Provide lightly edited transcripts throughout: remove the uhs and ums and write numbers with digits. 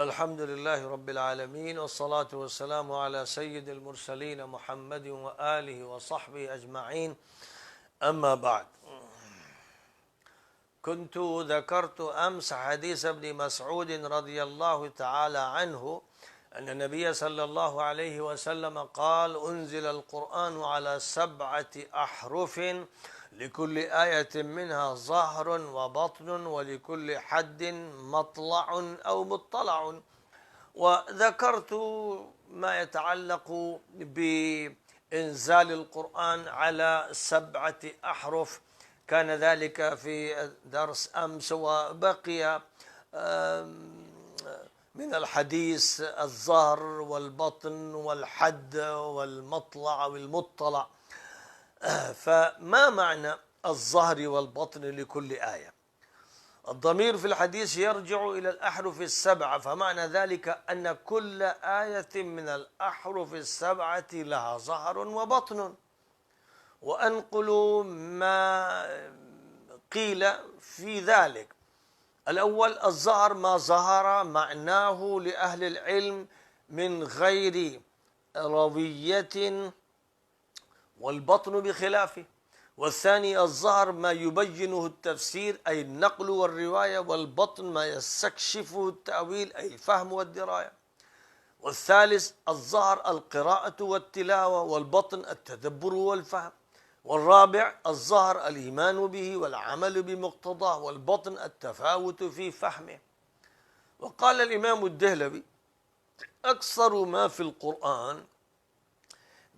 الحمد لله رب العالمين، والصلاة والسلام على سيد المرسلين محمد وآله وصحبه أجمعين. أما بعد، كنت ذكرت أمس حديث ابن مسعود رضي الله تعالى عنه أن النبي صلى الله عليه وسلم قال: أنزل القرآن على 7 أحرف لكل آية منها ظهر وبطن ولكل حد مطلع أو مطلع. وذكرت ما يتعلق بإنزال القرآن على 7 أحرف، كان ذلك في درس أمس، وبقي من الحديث الظهر والبطن والحد والمطلع والمطلع. فما معنى الظهر والبطن لكل آية؟ الضمير في الحديث يرجع إلى الأحرف ال7، فمعنى ذلك أن كل آية من الأحرف ال7 لها ظهر وبطن. وأنقل ما قيل في ذلك. الأول: الظهر ما ظهر معناه لأهل العلم من غير روية، والبطن بخلافه. والثاني: الظهر ما يبينه التفسير أي النقل والرواية، والبطن ما يستكشفه التأويل أي الفهم والدراية. والثالث: الظهر القراءة والتلاوة، والبطن التدبر والفهم. والرابع: الظهر الإيمان به والعمل بمقتضاه، والبطن التفاوت في فهمه. وقال الإمام الدهلوي: أكثر ما في القرآن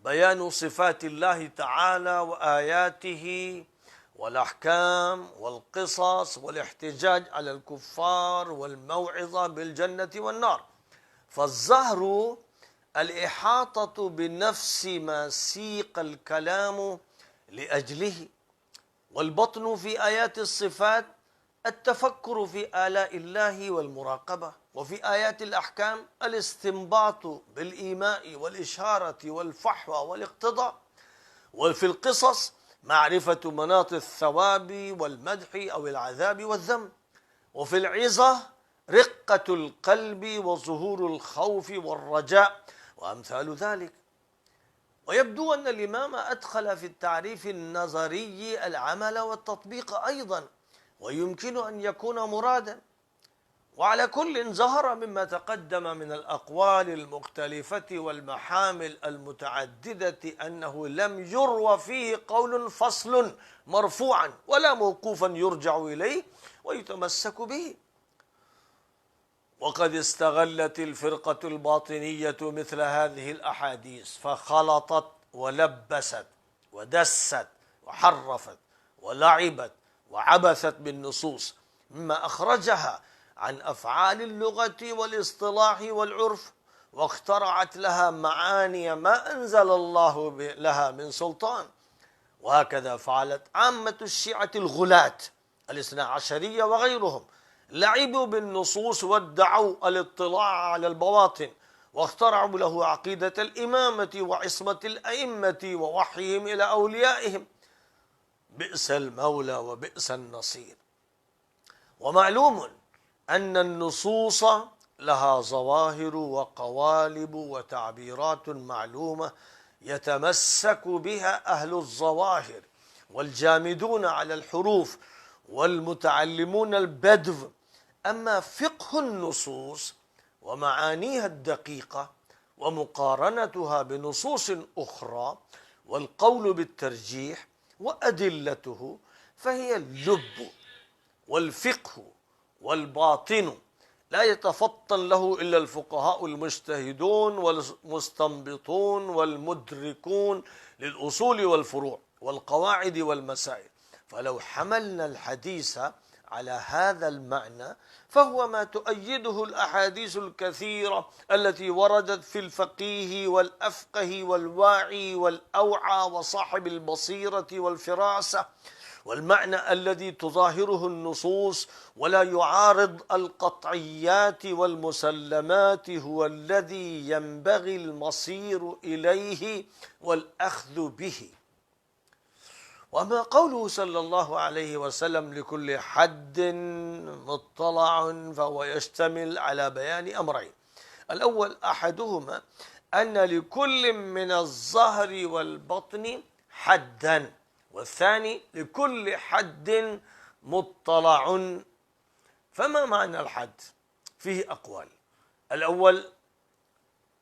بيان صفات الله تعالى وآياته والأحكام والقصص والاحتجاج على الكفار والموعظة بالجنة والنار. فالظهر الإحاطة بنفس ما سيق الكلام لأجله، والبطن في آيات الصفات التفكر في آلاء الله والمراقبة، وفي آيات الأحكام الاستنباط بالإيماء والإشارة والفحوى والاقتضاء. وفي القصص معرفة مناط الثواب والمدح أو العذاب والذم. وفي العظة رقة القلب وظهور الخوف والرجاء وأمثال ذلك. ويبدو أن الإمام أدخل في التعريف النظري العمل والتطبيق أيضا، ويمكن أن يكون مرادا. وعلى كل ظهر مما تقدم من الأقوال المختلفة والمحامل المتعددة أنه لم يروى فيه قول فصل مرفوعا ولا موقوفا يرجع إليه ويتمسك به. وقد استغلت الفرقة الباطنية مثل هذه الأحاديث فخلطت ولبست ودست وحرفت ولعبت وعبثت بالنصوص، مما أخرجها عن أفعال اللغة والاصطلاح والعرف، واخترعت لها معاني ما أنزل الله لها من سلطان. وهكذا فعلت عامة الشيعة الغلاة الاثنا عشرية وغيرهم، لعبوا بالنصوص وادعوا الاطلاع على البواطن، واخترعوا له عقيدة الإمامة وعصمة الأئمة ووحيهم إلى أوليائهم. بئس المولى وبئس النصير. ومعلوم أن النصوص لها ظواهر وقوالب وتعبيرات معلومة يتمسك بها أهل الظواهر والجامدون على الحروف والمتعلمون البدو. أما فقه النصوص ومعانيها الدقيقة ومقارنتها بنصوص أخرى والقول بالترجيح وأدلته فهي اللب والفقه والباطن، لا يتفطن له إلا الفقهاء المجتهدون والمستنبطون والمدركون للأصول والفروع والقواعد والمسائل. فلو حملنا الحديث على هذا المعنى فهو ما تؤيده الأحاديث الكثيرة التي وردت في الفقيه والأفقه والواعي والأوعى وصاحب البصيرة والفراسة، والمعنى الذي تظاهره النصوص ولا يعارض القطعيات والمسلمات هو الذي ينبغي المصير إليه والأخذ به. وأما قوله صلى الله عليه وسلم لكل حد مطلع فهو يشتمل على بيان أمرين: الأول أحدهما أن لكل من الظهر والبطن حدا، والثاني لكل حد مطلع. فما معنى الحد؟ فيه أقوال. الأول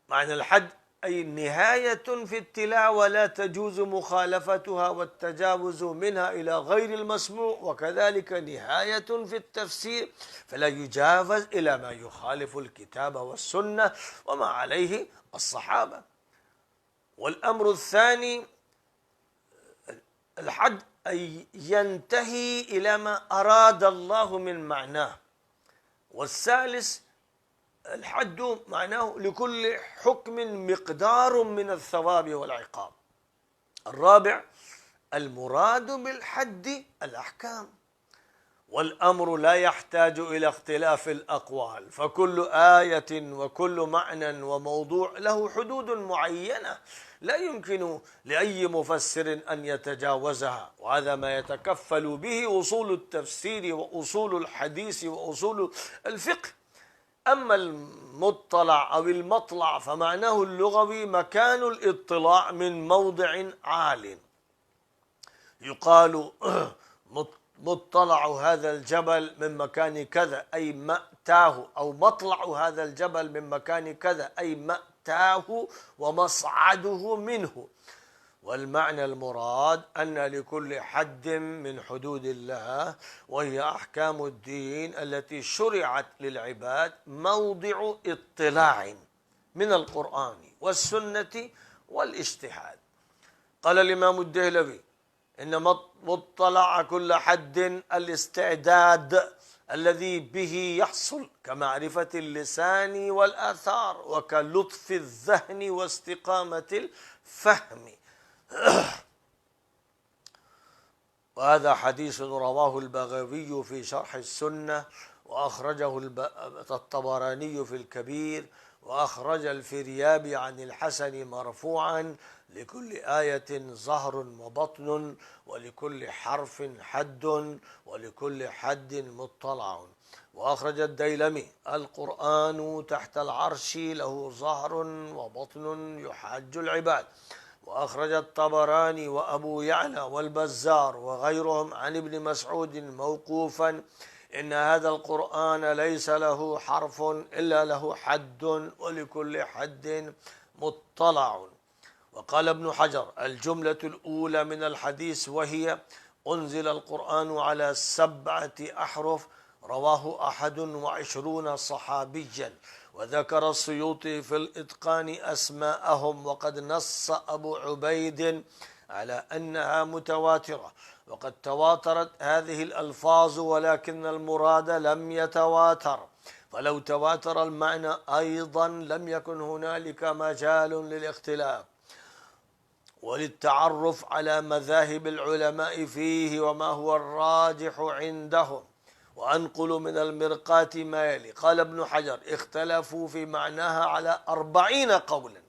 معنى الحد أي نهاية في التلاوة لا تجوز مخالفتها والتجاوز منها إلى غير المسموع، وكذلك نهاية في التفسير فلا يجاوز إلى ما يخالف الكتاب والسنة وما عليه الصحابة. والأمر الثاني الحد أي ينتهي إلى ما أراد الله من معناه. والثالث الحد معناه لكل حكم مقدار من الثواب والعقاب. الرابع المراد بالحد الأحكام. والأمر لا يحتاج إلى اختلاف الأقوال، فكل آية وكل معنى وموضوع له حدود معينة لا يمكن لأي مفسر أن يتجاوزها، وهذا ما يتكفل به أصول التفسير وأصول الحديث وأصول الفقه. أما المطلع أو المطلع فمعناه اللغوي مكان الاطلاع من موضع عال. يقال مطلع هذا الجبل من مكان كذا أي مأتاه، أو مطلع هذا الجبل من مكان كذا أي مأتاه ومصعده منه. والمعنى المراد أن لكل حد من حدود الله، وهي أحكام الدين التي شرعت للعباد، موضع اطلاع من القرآن والسنة والاجتهاد. قال الإمام الدهلوي إن مطلع كل حد الاستعداد الذي به يحصل كمعرفة اللسان والآثار وكلطف الذهن واستقامة الفهم. وهذا حديث رواه البغوي في شرح السنة، وأخرجه الطبراني في الكبير، وأخرج الفريابي عن الحسن مرفوعا: لكل آية ظهر وبطن، ولكل حرف حد، ولكل حد مطلع. وأخرج الديلمي: القرآن تحت العرش له ظهر وبطن يحاج العباد. وأخرج الطبراني وأبو يعلى والبزار وغيرهم عن ابن مسعود موقوفا: إن هذا القرآن ليس له حرف إلا له حد، ولكل حد مطلع. وقال ابن حجر: الجملة الأولى من الحديث وهي: أنزل القرآن على 7 أحرف، رواه 21 صحابيا. وذكر السيوطي في الإتقان أسماءهم، وقد نص أبو عبيد على أنها متواترة. وقد تواترت هذه الألفاظ، ولكن المراد لم يتواتر، فلو تواتر المعنى أيضا لم يكن هنالك مجال للاختلاف وللتعرف على مذاهب العلماء فيه وما هو الراجح عندهم. وأنقل من المرقاة ما يلي: قال ابن حجر: اختلفوا في معناها على 40 قولا،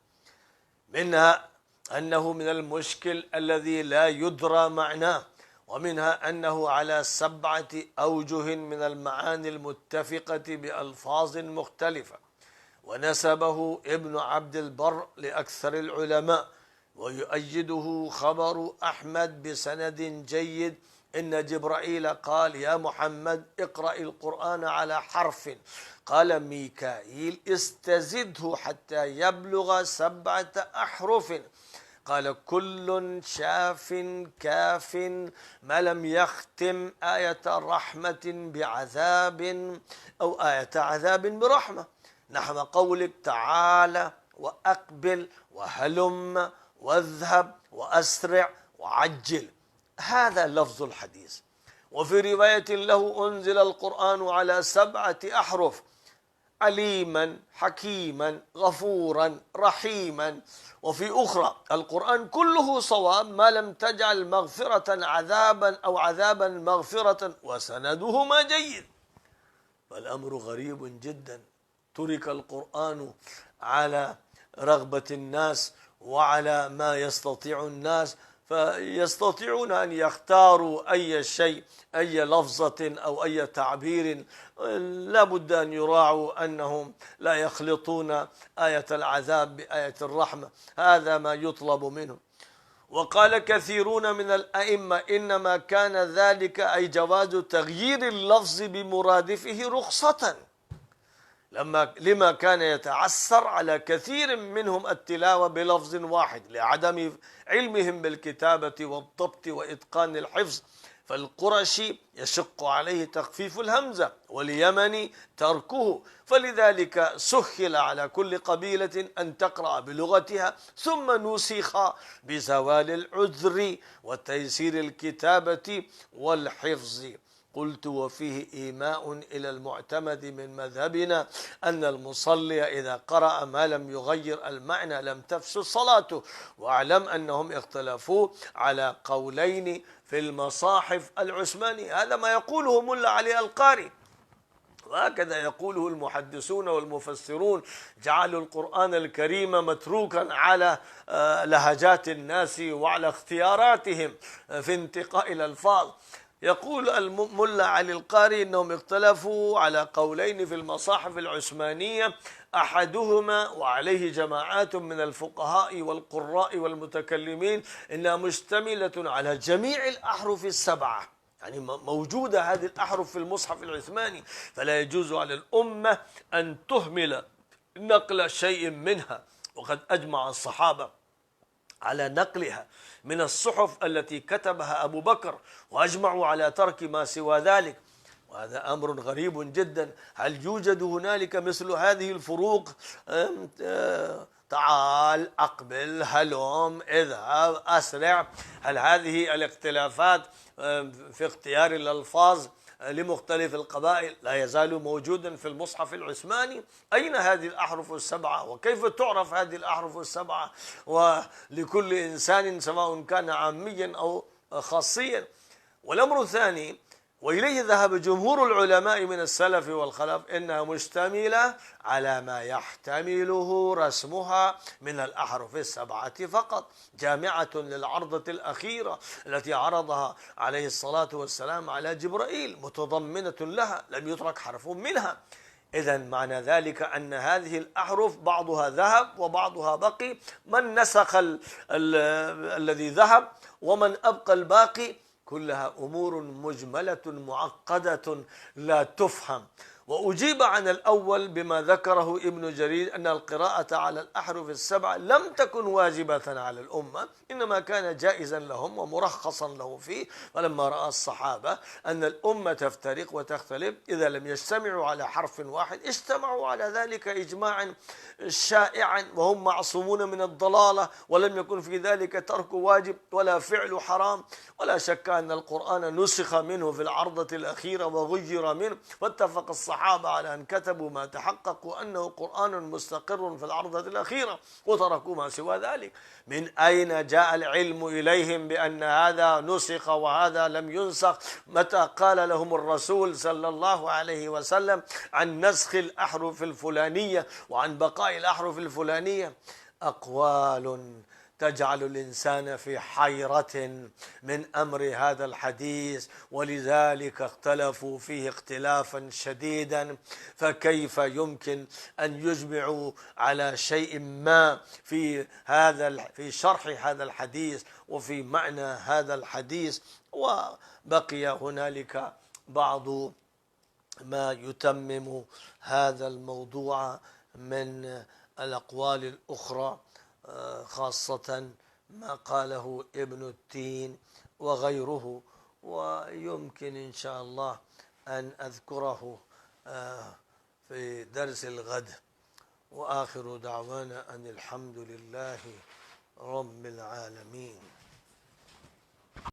منها أنه من المشكل الذي لا يدرى معناه، ومنها أنه على 7 أوجه من المعاني المتفقة بألفاظ مختلفة. ونسبه ابن عبد البر لأكثر العلماء، ويؤيده خبر أحمد بسند جيد: إن جبرائيل قال: يا محمد اقرأ القرآن على حرف. قال ميكائيل: استزده حتى يبلغ 7 أحرف. قال: كل شاف كاف ما لم يختم آية رحمة بعذاب أو آية عذاب برحمة، نحو قولك: تعالى وأقبل وهلم واذهب وأسرع وعجل. هذا لفظ الحديث. وفي رواية له: أنزل القرآن على 7 أحرف: عليما حكيما غفورا رحيما. وفي أخرى: القرآن كله صواب ما لم تجعل مغفرة عذابا أو عذابا مغفرة، وسندهما جيد. فالأمر غريب جدا، ترك القرآن على رغبة الناس وعلى ما يستطيع الناس، فيستطيعون أن يختاروا أي شيء، أي لفظة أو أي تعبير. لا بد أن يراعوا أنهم لا يخلطون آية العذاب بآية الرحمة، هذا ما يطلب منهم. وقال كثيرون من الأئمة إنما كان ذلك أي جواز تغيير اللفظ بمرادفه رخصة، لما كان يتعسر على كثير منهم التلاوة بلفظ واحد لعدم علمهم بالكتابة والضبط وإتقان الحفظ. فالقرشي يشق عليه تخفيف الهمزة، واليمني تركه، فلذلك سهل على كل قبيلة أن تقرأ بلغتها، ثم نسخ بزوال العذر وتيسير الكتابة والحفظ. قلت: وفيه إيماء إلى المعتمد من مذهبنا أن المصلي إذا قرأ ما لم يغير المعنى لم تفسد صلاته. وأعلم أنهم اختلفوا على قولين في المصاحف العثماني، هذا ما يقوله ملا علي القاري، وهكذا يقوله المحدثون والمفسرون. جعلوا القرآن الكريم متروكا على لهجات الناس وعلى اختياراتهم في انتقاء الألفاظ. يقول الملا علي القاري إنهم اختلفوا على قولين في المصاحف العثمانية، أحدهما وعليه جماعات من الفقهاء والقراء والمتكلمين إنها مشتملة على جميع الأحرف السبعة، يعني موجودة هذه الأحرف في المصحف العثماني، فلا يجوز على الأمة أن تهمل نقل شيء منها، وقد أجمع الصحابة على نقلها من الصحف التي كتبها أبو بكر، وأجمعوا على ترك ما سوى ذلك، وهذا أمر غريب جدا. هل يوجد هنالك مثل هذه الفروق؟ تعال، أقبل، هلم، اذهب، أسرع. هل هذه الاختلافات في اختيار الألفاظ لمختلف القبائل لا يزال موجودا في المصحف العثماني؟ أين هذه الأحرف السبعة؟ وكيف تعرف هذه الأحرف السبعة؟ ولكل إنسان سواء كان عاميا أو خاصيا. والأمر الثاني، وإليه ذهب جمهور العلماء من السلف والخلف، إنها مشتملة على ما يحتمله رسمها من الأحرف السبعة فقط، جامعة للعرضة الأخيرة التي عرضها عليه الصلاة والسلام على جبرائيل، متضمنة لها، لم يترك حرف منها. إذن معنى ذلك أن هذه الأحرف بعضها ذهب وبعضها بقي، من نسخ الذي ذهب ومن أبقى الباقي، كلها أمور مجملة معقدة لا تفهم. وأجيب عن الأول بما ذكره ابن جرير أن القراءة على الأحرف السبعة لم تكن واجبة على الأمة، إنما كان جائزا لهم ومرخصا له فيه. فلما رأى الصحابة أن الأمة تفترق وتختلف إذا لم يجتمعوا على حرف واحد، اجتمعوا على ذلك إجماعا شائعا، وهم معصومون من الضلالة، ولم يكن في ذلك ترك واجب ولا فعل حرام. ولا شك أن القرآن نسخ منه في العرضة الأخيرة وغير منه، واتفق الصحابة على أن كتبوا ما تحققوا أنه قرآن مستقر في العرضة الأخيرة، وتركوا ما سوى ذلك. من أين جاء العلم إليهم بأن هذا نسخ وهذا لم ينسخ؟ متى قال لهم الرسول صلى الله عليه وسلم عن نسخ الأحرف الفلانية وعن بقاء الأحرف الفلانية؟ أقوال تجعل الإنسان في حيرة من أمر هذا الحديث، ولذلك اختلفوا فيه اختلافا شديدا. فكيف يمكن أن يجمعوا على شيء ما في شرح هذا الحديث وفي معنى هذا الحديث؟ وبقي هنالك بعض ما يتمم هذا الموضوع من الأقوال الأخرى، خاصة ما قاله ابن التين وغيره، ويمكن إن شاء الله أن أذكره في درس الغد. وآخر دعوانا أن الحمد لله رب العالمين.